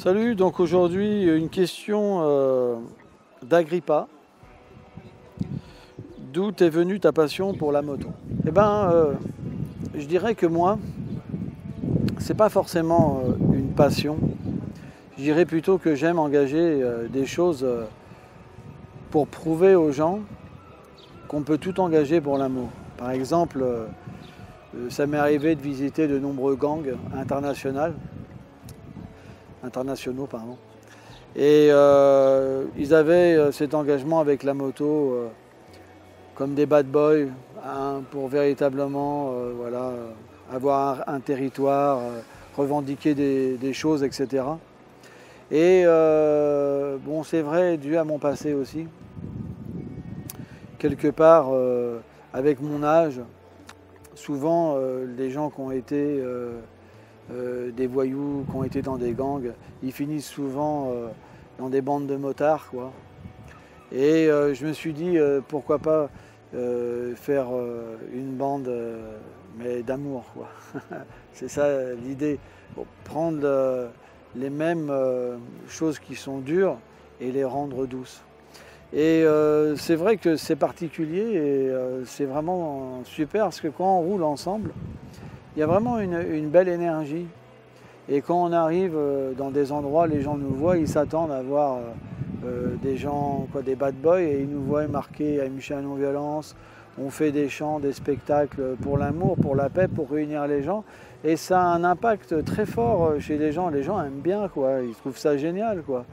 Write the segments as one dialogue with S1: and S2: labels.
S1: Salut, donc aujourd'hui une question d'Agrippa. D'où est venue ta passion pour la moto? Eh ben, je dirais que moi, c'est pas forcément une passion. Je dirais plutôt que j'aime engager des choses pour prouver aux gens qu'on peut tout engager pour l'amour. Par exemple, ça m'est arrivé de visiter de nombreux gangs internationaux, pardon. Et ils avaient cet engagement avec la moto comme des bad boys pour véritablement voilà, avoir un territoire, revendiquer des choses, etc. Et bon, c'est vrai, dû à mon passé aussi, quelque part, avec mon âge, souvent les gens qui ont été des voyous, qui ont été dans des gangs, ils finissent souvent dans des bandes de motards, quoi. Et je me suis dit, pourquoi pas faire une bande, mais d'amour, quoi. C'est ça l'idée, prendre les mêmes choses qui sont dures et les rendre douces. Et c'est vrai que c'est particulier et c'est vraiment super parce que quand on roule ensemble, il y a vraiment une belle énergie. Et quand on arrive dans des endroits, les gens nous voient, ils s'attendent à voir des gens, quoi, des bad boys, et ils nous voient marqués à Amitié à la non-violence. On fait des chants, des spectacles pour l'amour, pour la paix, pour réunir les gens. Et ça a un impact très fort chez les gens. Les gens aiment bien, quoi. Ils trouvent ça génial, quoi.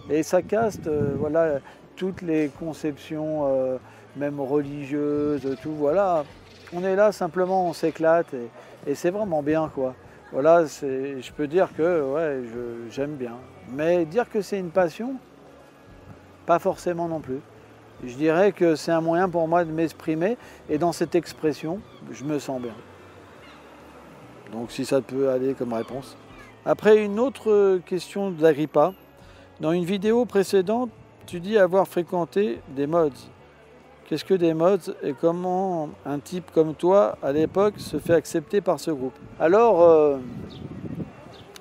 S1: Et ça caste, voilà, toutes les conceptions, même religieuses, tout. Voilà, on est là simplement, on s'éclate et c'est vraiment bien, quoi. Voilà, je peux dire que ouais, j'aime bien. Mais dire que c'est une passion, pas forcément non plus. Je dirais que c'est un moyen pour moi de m'exprimer et dans cette expression, je me sens bien. Donc si ça peut aller comme réponse. Après, une autre question d'Agrippa. Dans une vidéo précédente, tu dis avoir fréquenté des mods. Qu'est-ce que des mods et comment un type comme toi, à l'époque, se fait accepter par ce groupe? Alors,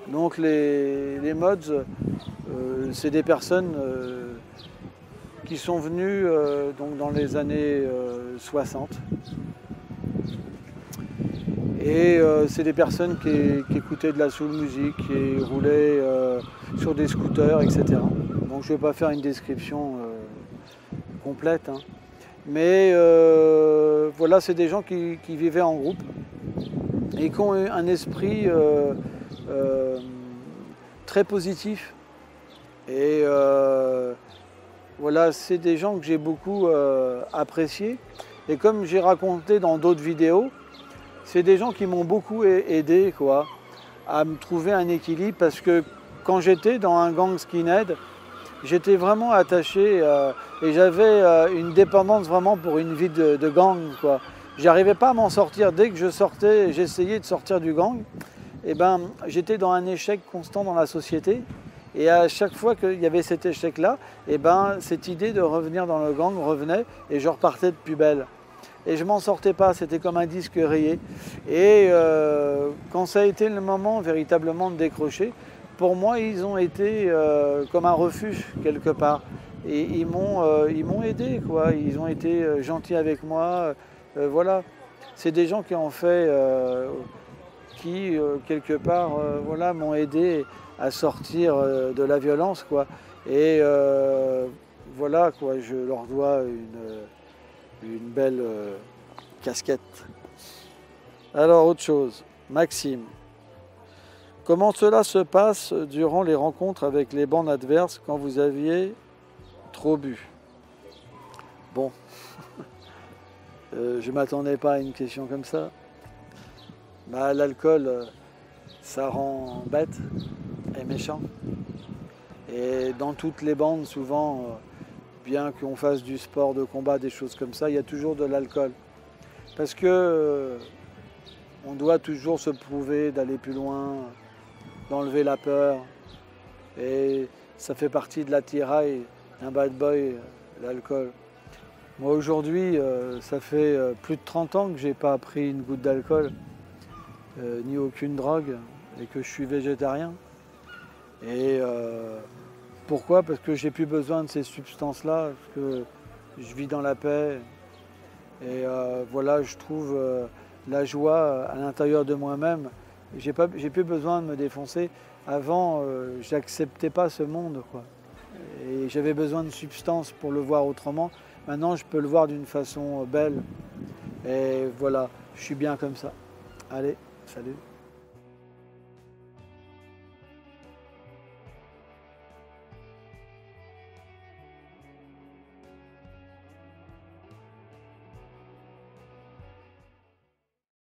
S1: donc les mods, c'est des personnes qui sont venues donc dans les années 60. Et c'est des personnes qui écoutaient de la soul music, qui roulaient sur des scooters, etc. Donc je ne vais pas faire une description complète, hein. Mais voilà, c'est des gens qui vivaient en groupe et qui ont eu un esprit très positif. Et voilà, c'est des gens que j'ai beaucoup appréciés. Et comme j'ai raconté dans d'autres vidéos, c'est des gens qui m'ont beaucoup aidé, quoi, à me trouver un équilibre parce que quand j'étais dans un gang skinhead, j'étais vraiment attaché et j'avais une dépendance vraiment pour une vie de gang, quoi. J'arrivais pas à m'en sortir. Dès que je sortais, j'essayais de sortir du gang, et ben, j'étais dans un échec constant dans la société. Et à chaque fois qu'il y avait cet échec-là, et ben, cette idée de revenir dans le gang revenait et je repartais de plus belle. Et je m'en sortais pas, c'était comme un disque rayé. Et quand ça a été le moment véritablement de décrocher, pour moi, ils ont été comme un refuge quelque part. Et ils m'ont aidé, quoi. Ils ont été gentils avec moi. Voilà. C'est des gens qui ont fait, quelque part, voilà, m'ont aidé à sortir de la violence, quoi. Et voilà, quoi. Je leur dois une belle casquette. Alors, autre chose. Maxime. Comment cela se passe durant les rencontres avec les bandes adverses quand vous aviez trop bu? Bon, je ne m'attendais pas à une question comme ça. Bah, l'alcool, ça rend bête et méchant. Et dans toutes les bandes, souvent, bien qu'on fasse du sport de combat, des choses comme ça, il y a toujours de l'alcool. Parce que on doit toujours se prouver d'aller plus loin, d'enlever la peur. Et ça fait partie de l'attirail d'un bad boy, l'alcool. Moi aujourd'hui, ça fait plus de 30 ans que j'ai pas pris une goutte d'alcool, ni aucune drogue, et que je suis végétarien. Et pourquoi? Parce que j'ai plus besoin de ces substances-là, parce que je vis dans la paix. Et voilà, je trouve la joie à l'intérieur de moi-même. J'ai plus besoin de me défoncer. Avant, j'acceptais pas ce monde, quoi. Et j'avais besoin de substances pour le voir autrement. Maintenant, je peux le voir d'une façon belle. Et voilà, je suis bien comme ça. Allez, salut.